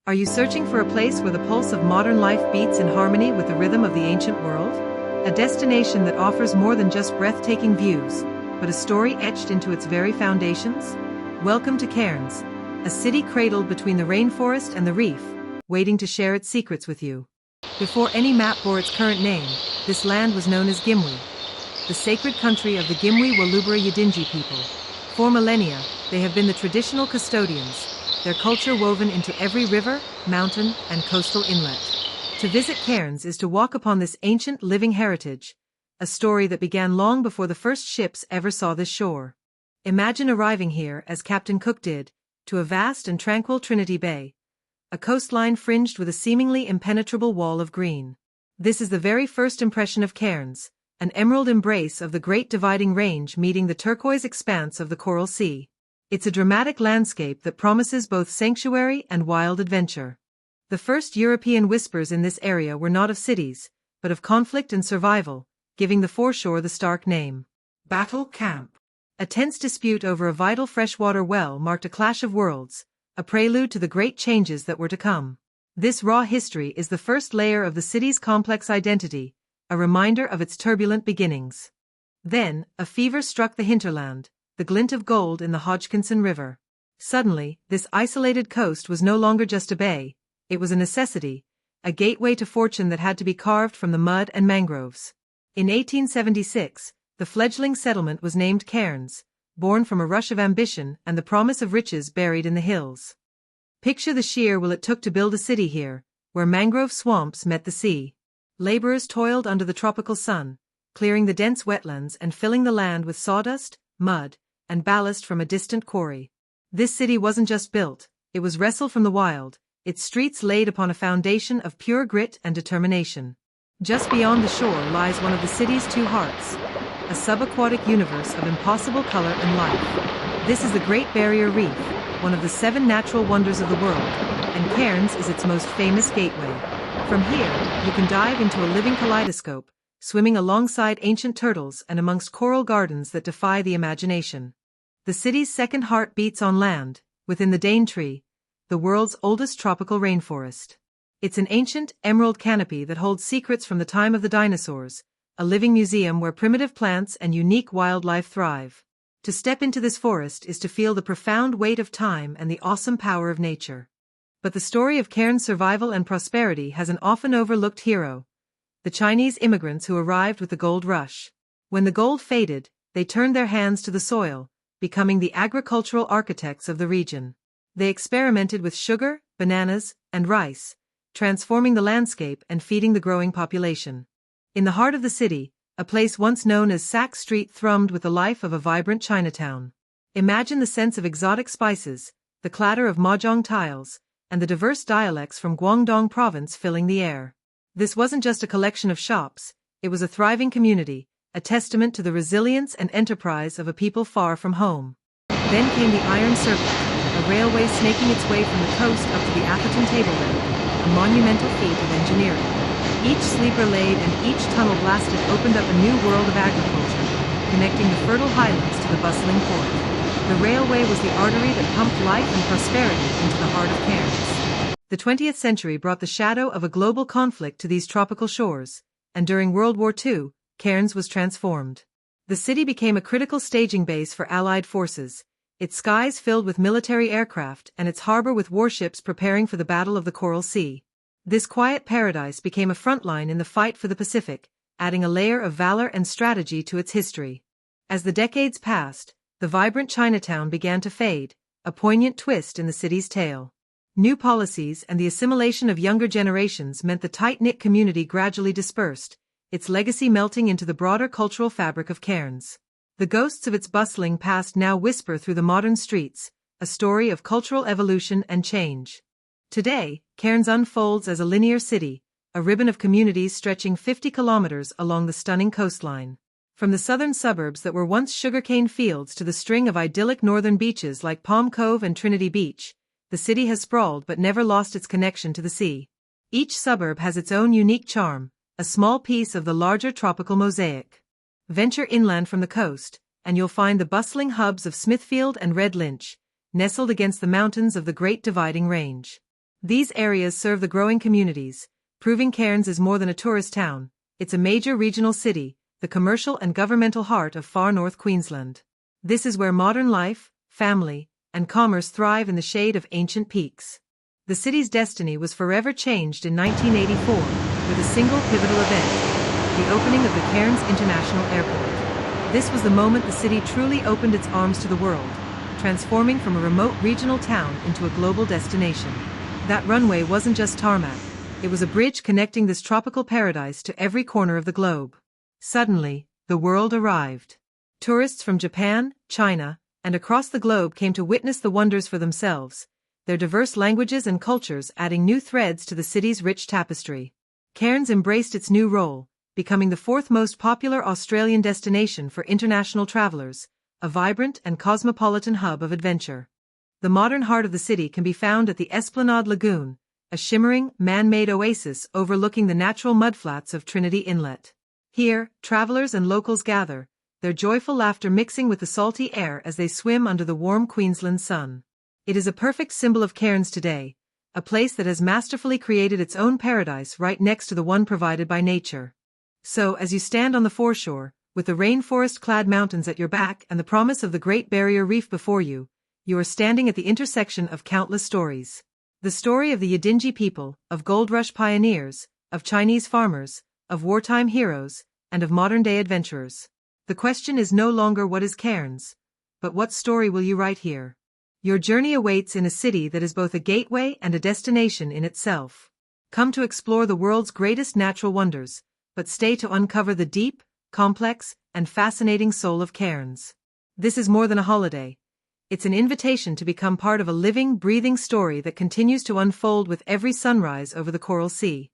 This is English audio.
Are you searching for a place where the pulse of modern life beats in harmony with the rhythm of the ancient world? A destination that offers more than just breathtaking views, but a story etched into its very foundations? Welcome to Cairns, a city cradled between the rainforest and the reef, waiting to share its secrets with you. Before any map bore its current name, this land was known as Gimuy, the sacred country of the Gimuy Yidinji people. For millennia, they have been the traditional custodians, their culture woven into every river, mountain, and coastal inlet. To visit Cairns is to walk upon this ancient living heritage, a story that began long before the first ships ever saw this shore. Imagine arriving here, as Captain Cook did, to a vast and tranquil Trinity Bay, a coastline fringed with a seemingly impenetrable wall of green. This is the very first impression of Cairns, an emerald embrace of the Great Dividing Range meeting the turquoise expanse of the Coral Sea. It's a dramatic landscape that promises both sanctuary and wild adventure. The first European whispers in this area were not of cities, but of conflict and survival, giving the foreshore the stark name. Battle Camp. A tense dispute over a vital freshwater well marked a clash of worlds, a prelude to the great changes that were to come. This raw history is the first layer of the city's complex identity, a reminder of its turbulent beginnings. Then, a fever struck the hinterland, the glint of gold in the Hodgkinson River. Suddenly, this isolated coast was no longer just a bay, it was a necessity, a gateway to fortune that had to be carved from the mud and mangroves. In 1876, the fledgling settlement was named Cairns, born from a rush of ambition and the promise of riches buried in the hills. Picture the sheer will it took to build a city here, where mangrove swamps met the sea. Laborers toiled under the tropical sun, clearing the dense wetlands and filling the land with sawdust, mud, and ballast from a distant quarry. This city wasn't just built, it was wrestled from the wild, its streets laid upon a foundation of pure grit and determination. Just beyond the shore lies one of the city's two hearts, a subaquatic universe of impossible color and life. This is the Great Barrier Reef, one of the 7 natural wonders of the world, and Cairns is its most famous gateway. From here, you can dive into a living kaleidoscope, swimming alongside ancient turtles and amongst coral gardens that defy the imagination. The city's second heart beats on land, within the Daintree, the world's oldest tropical rainforest. It's an ancient, emerald canopy that holds secrets from the time of the dinosaurs, a living museum where primitive plants and unique wildlife thrive. To step into this forest is to feel the profound weight of time and the awesome power of nature. But the story of Cairns' survival and prosperity has an often overlooked hero: the Chinese immigrants who arrived with the gold rush. When the gold faded, they turned their hands to the soil, becoming the agricultural architects of the region. They experimented with sugar, bananas, and rice, transforming the landscape and feeding the growing population. In the heart of the city, a place once known as Sack Street thrummed with the life of a vibrant Chinatown. Imagine the sense of exotic spices, the clatter of mahjong tiles, and the diverse dialects from Guangdong province filling the air. This wasn't just a collection of shops, it was a thriving community, a testament to the resilience and enterprise of a people far from home. Then came the Iron Circuit, a railway snaking its way from the coast up to the Atherton Tableland, a monumental feat of engineering. Each sleeper laid and each tunnel blasted opened up a new world of agriculture, connecting the fertile highlands to the bustling port. The railway was the artery that pumped life and prosperity into the heart of Cairns. The 20th century brought the shadow of a global conflict to these tropical shores, and during World War II, Cairns was transformed. The city became a critical staging base for Allied forces, its skies filled with military aircraft and its harbor with warships preparing for the Battle of the Coral Sea. This quiet paradise became a front line in the fight for the Pacific, adding a layer of valor and strategy to its history. As the decades passed, the vibrant Chinatown began to fade, a poignant twist in the city's tale. New policies and the assimilation of younger generations meant the tight-knit community gradually dispersed, its legacy melting into the broader cultural fabric of Cairns. The ghosts of its bustling past now whisper through the modern streets, a story of cultural evolution and change. Today, Cairns unfolds as a linear city, a ribbon of communities stretching 50 kilometers along the stunning coastline. From the southern suburbs that were once sugarcane fields to the string of idyllic northern beaches like Palm Cove and Trinity Beach, the city has sprawled but never lost its connection to the sea. Each suburb has its own unique charm, a small piece of the larger tropical mosaic. Venture inland from the coast, and you'll find the bustling hubs of Smithfield and Red Lynch, nestled against the mountains of the Great Dividing Range. These areas serve the growing communities, proving Cairns is more than a tourist town. It's a major regional city, the commercial and governmental heart of Far North Queensland. This is where modern life, family, and commerce thrive in the shade of ancient peaks. The city's destiny was forever changed in 1984 with a single pivotal event, the opening of the Cairns International Airport. This was the moment the city truly opened its arms to the world, transforming from a remote regional town into a global destination. That runway wasn't just tarmac, it was a bridge connecting this tropical paradise to every corner of the globe. Suddenly, the world arrived. Tourists from Japan, China, and across the globe came to witness the wonders for themselves, their diverse languages and cultures adding new threads to the city's rich tapestry. Cairns embraced its new role, becoming the fourth most popular Australian destination for international travelers, a vibrant and cosmopolitan hub of adventure. The modern heart of the city can be found at the Esplanade Lagoon, a shimmering, man-made oasis overlooking the natural mudflats of Trinity Inlet. Here, travelers and locals gather, their joyful laughter mixing with the salty air as they swim under the warm Queensland sun. It is a perfect symbol of Cairns today, a place that has masterfully created its own paradise right next to the one provided by nature. So, as you stand on the foreshore, with the rainforest-clad mountains at your back and the promise of the Great Barrier Reef before you, you are standing at the intersection of countless stories. The story of the Yidinji people, of gold rush pioneers, of Chinese farmers, of wartime heroes, and of modern-day adventurers. The question is no longer what is Cairns, but what story will you write here? Your journey awaits in a city that is both a gateway and a destination in itself. Come to explore the world's greatest natural wonders, but stay to uncover the deep, complex, and fascinating soul of Cairns. This is more than a holiday. It's an invitation to become part of a living, breathing story that continues to unfold with every sunrise over the Coral Sea.